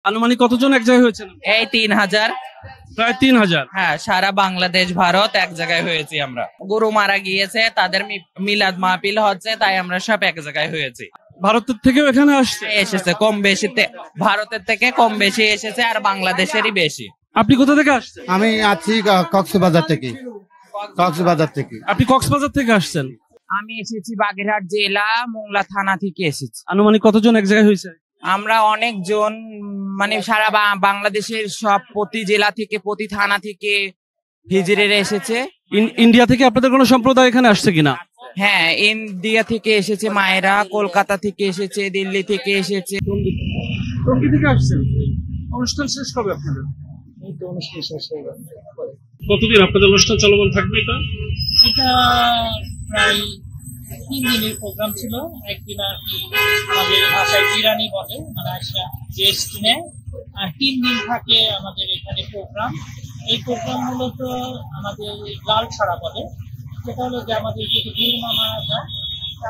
আনুমানিক কতজন এক জায়গায় হয়েছেন? এই 3000। প্রায় 3000। হ্যাঁ, সারা বাংলাদেশ ভারত এক জায়গায় হয়েছি আমরা। গুরু মারা গিয়েছে, তাদের মিলাদ মাহফিল হচ্ছে, তাই আমরা সব এক জায়গায় হয়েছি। ভারতের থেকেও এখানে আসছে? এসেছে কম বেশি, ভারতের থেকে কম বেশি এসেছে, আর বাংলাদেশেরই বেশি। আপনি কোথা থেকে আসছেন? আমি আছি কক্সবাজার থেকে। আপনি কক্সবাজার থেকে আসছেন? আমি এসেছি বাগেরহাট জেলা মোংলা থানা থেকে এসেছি। আনুমানিক কতজন এক জায়গায় হয়েছে? আমরা অনেকজন, মানে সারা বাংলাদেশের সব প্রতি জেলা থেকে, প্রতি থানা থেকে হিজড়েরা এসেছে। ইন্ডিয়া থেকে আপনাদের কোনো সম্প্রদায় এখানে আসছে কিনা? হ্যাঁ, ইন্ডিয়া থেকে এসেছে মায়েরা, কলকাতা থেকে এসেছে, দিল্লি থেকে এসেছে। টঙ্গী থেকে আসছেন? অনুষ্ঠান শেষ কবে আপনাদের? এই তো অনুষ্ঠান শেষ হয়ে গেছে। কতদিন আপনাদের অনুষ্ঠান চলমান থাকবে? এটা প্রায় 3 দিনের প্রোগ্রাম ছিল। একদিন আমাদের ভাষায় জিরানি বলে, মানে রেস্ট নেয়, আর 3 দিন থাকে আমাদের এখানে প্রোগ্রাম। এই প্রোগ্রাম মূলত আমাদের লাল ছড়া বলে, যেটা হলো যে আমাদের যদি গুরুমা মারা যায়,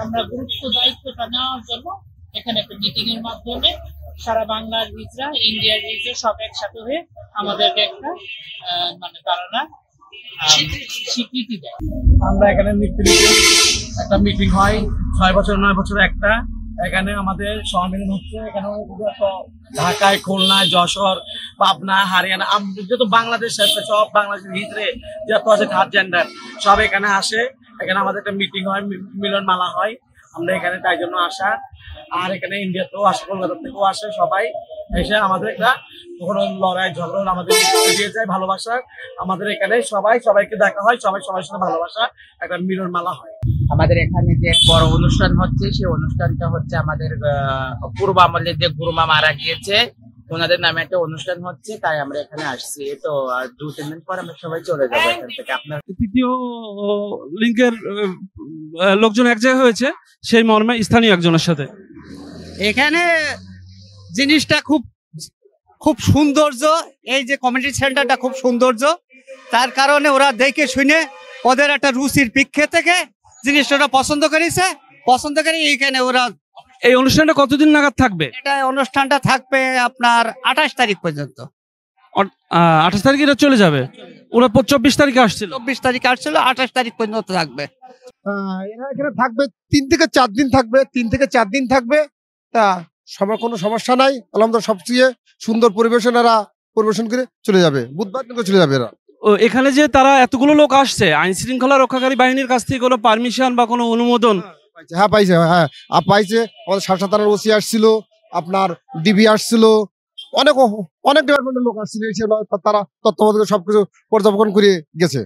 আমরা গুরুত্ব দায়িত্বটা নেওয়ার জন্য এখানে একটা মিটিং এর মাধ্যমে সারা বাংলার হিজড়া, ইন্ডিয়ার হিজড়া সব একসাথে হয়ে আমাদেরকে একটা মানে তারা স্বীকৃতি দেয়। আমরা এখানে একটা মিটিং হয় 6 বছর 9 বছর একটা। এখানে আমাদের সম্মেলন হচ্ছে। এখানে ঢাকায়, খুলনায়, যশোর, পাবনা, হরিয়ানা, যেহেতু বাংলাদেশ আছে, সব বাংলাদেশের ভিতরে যত আছে থার্ড জেন্ডার সব এখানে আসে। এখানে আমাদের একটা মিটিং হয়, মিলন মেলা হয়। আমরা এখানে তাই জন্য আসা। আর এখানে ইন্ডিয়াতেও আসে, কলকাতা থেকেও আসে, সবাই এসে আমাদের একটা কখনো লড়াই ঝগড়া আমাদের দিয়ে যায় ভালোবাসা। আমাদের এখানে সবাইকে দেখা হয়, সবাই সবার সাথে ভালোবাসা, একটা মিলন মেলা হয়। আমাদের এখানে যে বড় অনুষ্ঠান হচ্ছে, সেই অনুষ্ঠানটা হচ্ছে আমাদের পূর্ব আমলের যে গুরুমা মারা গিয়েছে ওনাদের নামে একটা অনুষ্ঠান হচ্ছে, তাই আমরা এখানে আসছি। তো আর 2-3 দিন পর আমরা সবাই চলে যাবো এখান থেকে। আপনার তৃতীয় লিঙ্কের লোকজন এক জায়গায় হয়েছে সেই মর্মে স্থানীয় একজনের সাথে। এখানে জিনিসটা খুব খুব সৌন্দর্য, এই যে কমিউনিটি সেন্টারটা খুব সৌন্দর্য, তার কারণে ওরা দেখে শুনে ওদের একটা রুচির পিক্ষে থেকে জিনিসটা পছন্দ করে এইখানে ওরা। এই অনুষ্ঠানটা কতদিন নাগাদ থাকবে? এটা অনুষ্ঠানটা থাকবে আপনার 28 তারিখ পর্যন্ত। 28 তারিখে এটা চলে যাবে? ওরা 24 তারিখে আসছিল। 24 তারিখ আসছিল, 28 তারিখ পর্যন্ত থাকবে। এরা এখানে থাকবে 3 থেকে 4 দিন থাকবে। 3 থেকে 4 দিন থাকবে। তা সবার কোনো সমস্যা নাই, আলহামদুলিল্লাহ। সবচেয়ে সুন্দর পরিবেশন এরা পরিবেশন করে চলে যাবে, বুধবার দিন চলে যাবে এরা। এখানে যে তারা এতগুলো লোক আসছে, আইন শৃঙ্খলা রক্ষাকারী বাহিনীর কাছ থেকে কোনো পারমিশন বা কোনো অনুমোদন? হ্যাঁ পাইছে, পাইছে। আমাদের শাসা থানার ওসি আসছিল, আপনার ডিবি আসছিল, অনেক ডিপার্টমেন্টের লোক আসছিল, তারা তত্ত্বাবধানে সবকিছু পর্যবেক্ষণ করে গেছে।